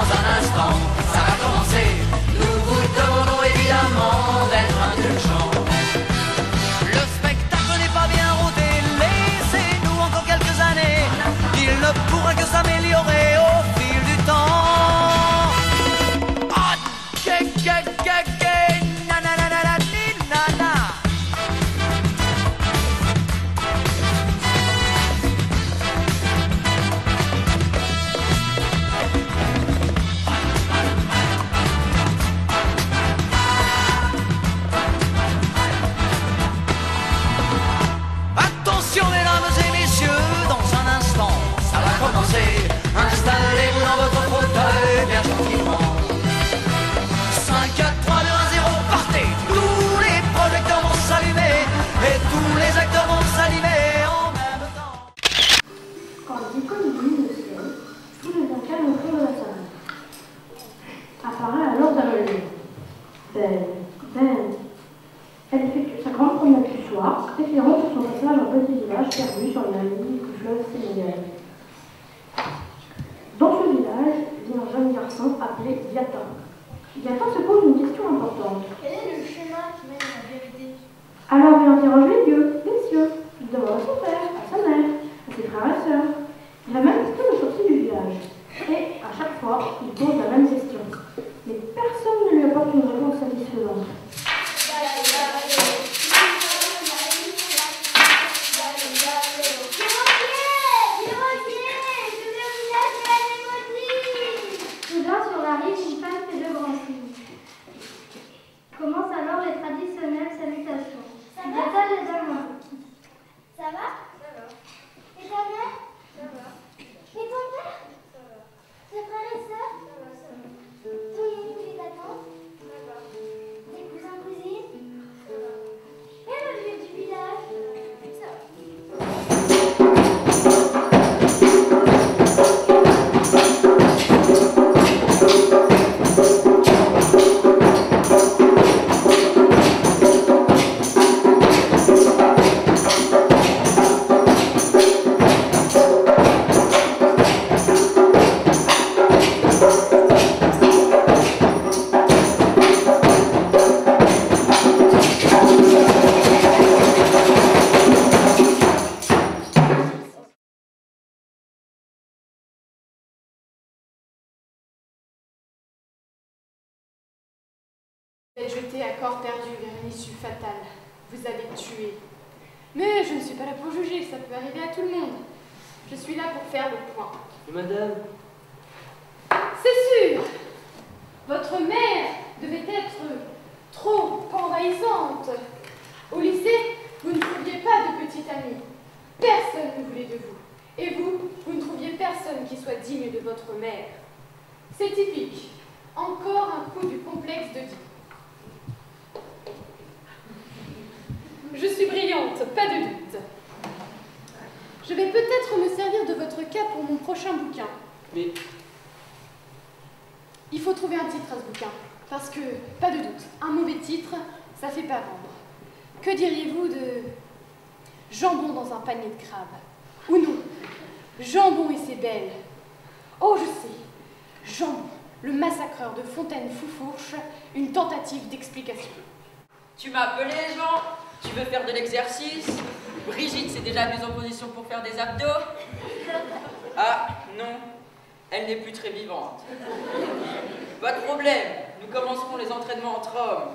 dans un instant, ça va commencer. Nous vous demandons évidemment d'être indulgents. Le spectacle n'est pas bien rodé, laissez-nous encore quelques années. Il ne pourra que s'améliorer au fil du temps. Ah, attention mesdames et messieurs, dans un instant, ça va commencer. Installez-vous dans votre fauteuil bien gentiment. 5, 4, 3, 2, 1, 0, partez. Tous les projecteurs vont s'allumer et tous les acteurs vont s'animer en même temps. Quand les icônes illuminent le ciel, tout devient calme au fond de la salle. Apparaît alors Darlene. Belle. Elle effectue sa grande promenade du soir, éclairant sur son passage un petit village perdu sur la ligne du fleuve Sénégal. Dans ce village vit un jeune garçon appelé Viatin. Viatin se pose une question importante. Quel est le chemin qui mène à la vérité? Alors il interroge les dieux, les cieux. Il demande à son père, à sa mère, à ses frères et sœurs. Il a même quitté le sorcier du village. Et à chaque fois, il pose la même question. Mais personne ne lui apporte une réponse satisfaisante. Soudain, sur la rive, une femme fait de grands signes. Commence alors les traditionnelles salutations. Ça va? Les amants. Ça va? Ça va. Et ta mère? Ça va. Et ton père? Ça va. Tes frères et sœurs? Ça va, ça va. Ton oncle et ta tante? Ça va. Tes cousins, cousines? Ça va. Et le vieux du village? Ça va. Vous êtes jeté à corps perdu vers une issue fatale. Vous avez tué. Mais je ne suis pas là pour juger, ça peut arriver à tout le monde. Je suis là pour faire le point. Et madame? C'est sûr! Votre mère devait être trop envahissante. Au lycée, vous ne trouviez pas de petite amie. Personne ne voulait de vous. Et vous, vous ne trouviez personne qui soit digne de votre mère. C'est typique. Encore un coup du complexe d'Oedipe. Je suis brillante, pas de doute. Je vais peut-être me servir de votre cas pour mon prochain bouquin. Mais... Il faut trouver un titre à ce bouquin, parce que, pas de doute, un mauvais titre, ça fait pas vendre. Que diriez-vous de Jambon dans un panier de crabes? Ou non, Jambon et ses belles. Oh, je sais, Jambon, le massacreur de Fontaine-Foufourche, une tentative d'explication. Tu m'as appelé, Jean? Tu veux faire de l'exercice? Brigitte s'est déjà mise en position pour faire des abdos? Ah, non, elle n'est plus très vivante. Pas de problème, nous commencerons les entraînements entre hommes.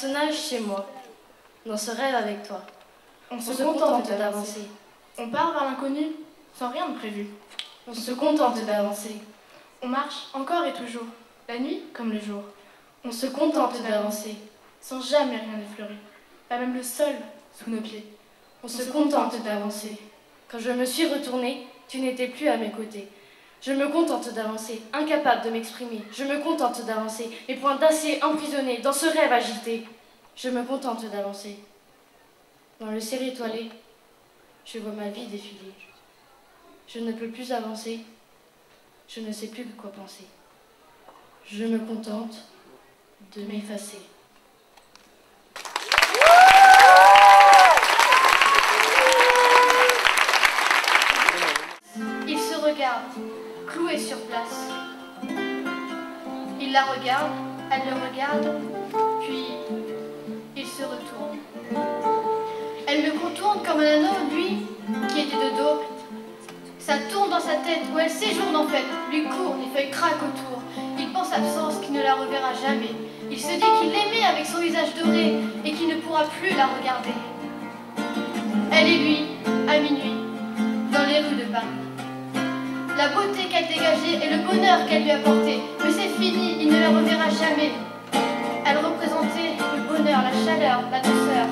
personnage chez moi, dans ce rêve avec toi. On se contente d'avancer. On part vers l'inconnu, sans rien de prévu. On se contente d'avancer. On marche encore et toujours, la nuit comme le jour. On se contente d'avancer, sans jamais rien effleurer, pas même le sol sous nos pieds. On se contente d'avancer. Quand je me suis retournée, tu n'étais plus à mes côtés. Je me contente d'avancer, incapable de m'exprimer. Je me contente d'avancer, mes poings d'acier emprisonnés dans ce rêve agité. Je me contente d'avancer. Dans le ciel étoilé, je vois ma vie défiler. Je ne peux plus avancer. Je ne sais plus quoi penser. Je me contente de m'effacer. Il se regarde, cloué sur place. Il la regarde, elle le regarde, puis il se retourne. Elle le contourne comme un anneau, lui, qui était de dos. Ça tourne dans sa tête, où elle séjourne en fait, lui court, les feuilles craquent autour. Il pense absence qu'il ne la reverra jamais. Il se dit qu'il l'aimait avec son visage doré et qu'il ne pourra plus la regarder. Elle et lui, à minuit, dans les rues de Paris. La beauté qu'elle dégageait et le bonheur qu'elle lui apportait. Mais c'est fini, il ne la reverra jamais. Elle représentait le bonheur, la chaleur, la douceur.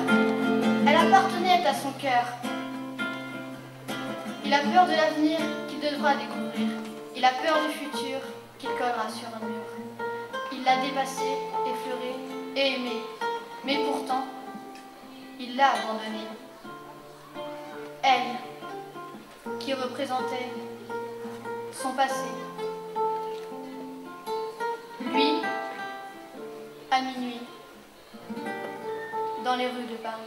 Elle appartenait à son cœur. Il a peur de l'avenir qu'il devra découvrir. Il a peur du futur qu'il collera sur un mur. Il l'a dépassé, effleuré et aimé. Mais pourtant, il l'a abandonnée. Elle, qui représentait son passé. Lui, à minuit, dans les rues de Paris.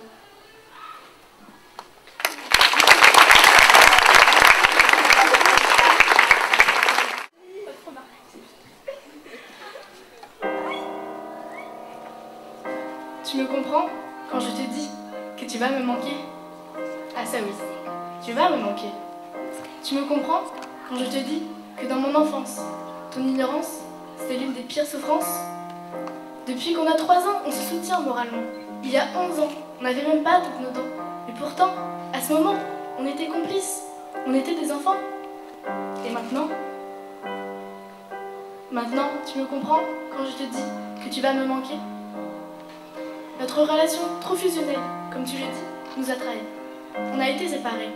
Tu me comprends quand je te dis que tu vas me manquer? Ah ça oui, tu vas me manquer. Tu me comprends quand je te dis que dans mon enfance, ton ignorance, c'est l'une des pires souffrances? Depuis qu'on a 3 ans, on se soutient moralement. Il y a 11 ans, on n'avait même pas toutes nos dents. Mais pourtant, à ce moment, on était complices. On était des enfants. Et maintenant? Maintenant, tu me comprends quand je te dis que tu vas me manquer? Notre relation, trop fusionnelle, comme tu le dis, nous a trahis. On a été séparés.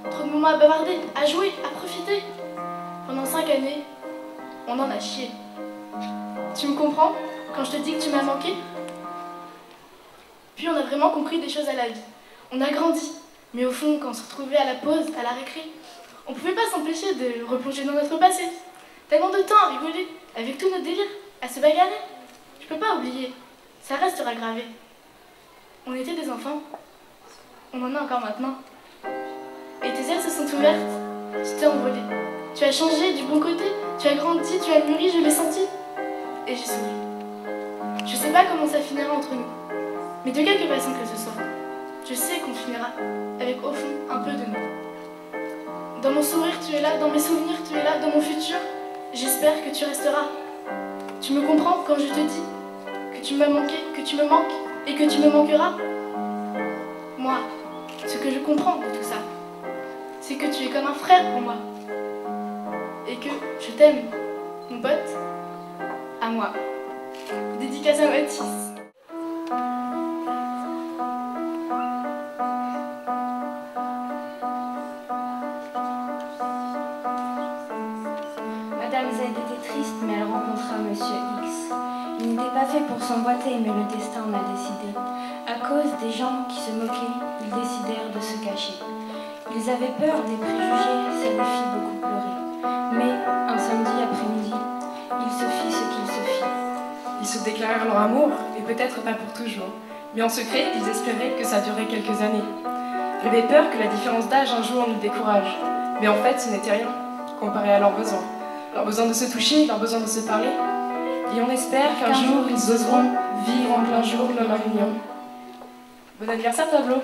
Trop de moments à bavarder, à jouer, à profiter. Pendant 5 années, on en a chié. Tu me comprends quand je te dis que tu m'as manqué? Puis on a vraiment compris des choses à la vie. On a grandi. Mais au fond, quand on se retrouvait à la pause, à la récré, on pouvait pas s'empêcher de replonger dans notre passé. Tellement de temps à rigoler, avec tous nos délires, à se bagarrer. Je peux pas oublier. Ça restera gravé. On était des enfants. On en a encore maintenant. Et tes ailes se sont ouvertes. Tu t'es envolé. Tu as changé du bon côté. Tu as grandi, tu as mûri, je l'ai senti. Et j'ai souri. Je sais pas comment ça finira entre nous. Mais de quelque façon que ce soit, je sais qu'on finira avec au fond un peu de nous. Dans mon sourire, tu es là. Dans mes souvenirs, tu es là. Dans mon futur, j'espère que tu resteras. Tu me comprends quand je te dis que tu m'as manqué, que tu me manques et que tu me manqueras? Moi, ce que je comprends de tout ça, c'est que tu es comme un frère pour moi. Et que je t'aime, mon pote, à moi. Dédicace à Mathis. Madame Z était triste, mais elle rencontra Monsieur X. Il n'était pas fait pour s'emboîter, mais le destin en a décidé. À cause des gens qui se moquaient, ils décidèrent de se cacher. Ils avaient peur des préjugés, ça les fit beaucoup pleurer. Mais, un samedi après-midi, il se fit ce qu'il se fit. Ils se déclarèrent leur amour, et peut-être pas pour toujours. Mais en secret, ils espéraient que ça durait quelques années. Ils avaient peur que la différence d'âge un jour nous décourage. Mais en fait, ce n'était rien, comparé à leurs besoins. Leur besoin de se toucher, leur besoin de se parler. Et on espère qu'un jour, ils oseront vivre en plein jour leur union. Bon anniversaire, Pablo!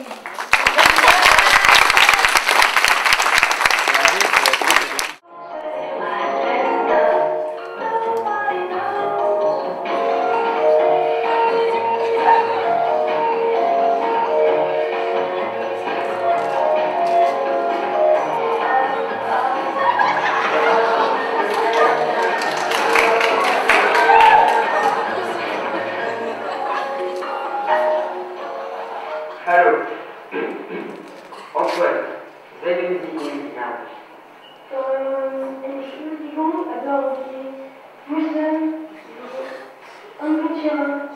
Entschuldigung, aber wir müssen amputieren.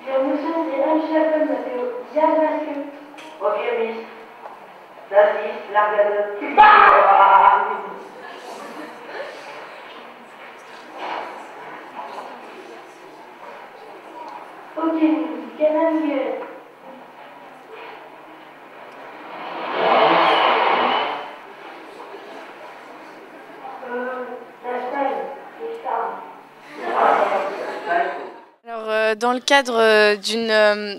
Wir müssen die Anschläge dafür diagnostizieren. Okay, Miss. Das ist lange. Okay, können wir. Alors, dans le cadre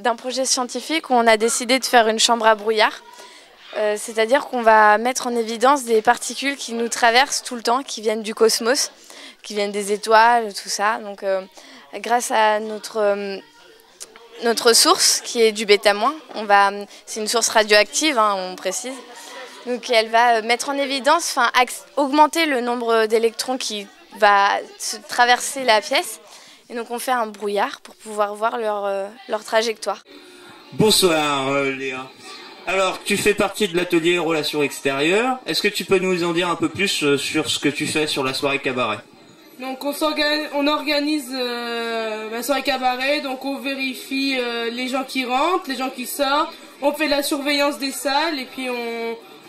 d'un projet scientifique, on a décidé de faire une chambre à brouillard. C'est-à-dire qu'on va mettre en évidence des particules qui nous traversent tout le temps, qui viennent du cosmos, qui viennent des étoiles, tout ça. Donc, grâce à notre source, qui est du bêta-, c'est une source radioactive, hein, on précise. Donc, elle va mettre en évidence, augmenter le nombre d'électrons qui va traverser la pièce. Et donc, on fait un brouillard pour pouvoir voir leur trajectoire. Bonsoir, Léa. Alors, tu fais partie de l'atelier Relations extérieures. Est-ce que tu peux nous en dire un peu plus sur ce que tu fais sur la soirée cabaret? Donc on organise la soirée cabaret, donc on vérifie les gens qui rentrent, les gens qui sortent, on fait la surveillance des salles et puis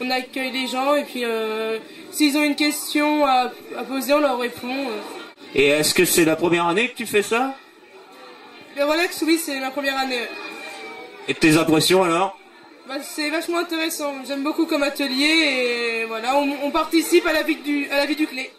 on accueille les gens et puis s'ils ont une question à poser, on leur répond. Et est-ce que c'est la première année que tu fais ça? Le Rolex, oui, c'est ma première année. Et tes impressions alors? C'est vachement intéressant, j'aime beaucoup comme atelier et voilà, on participe à la vie du clé.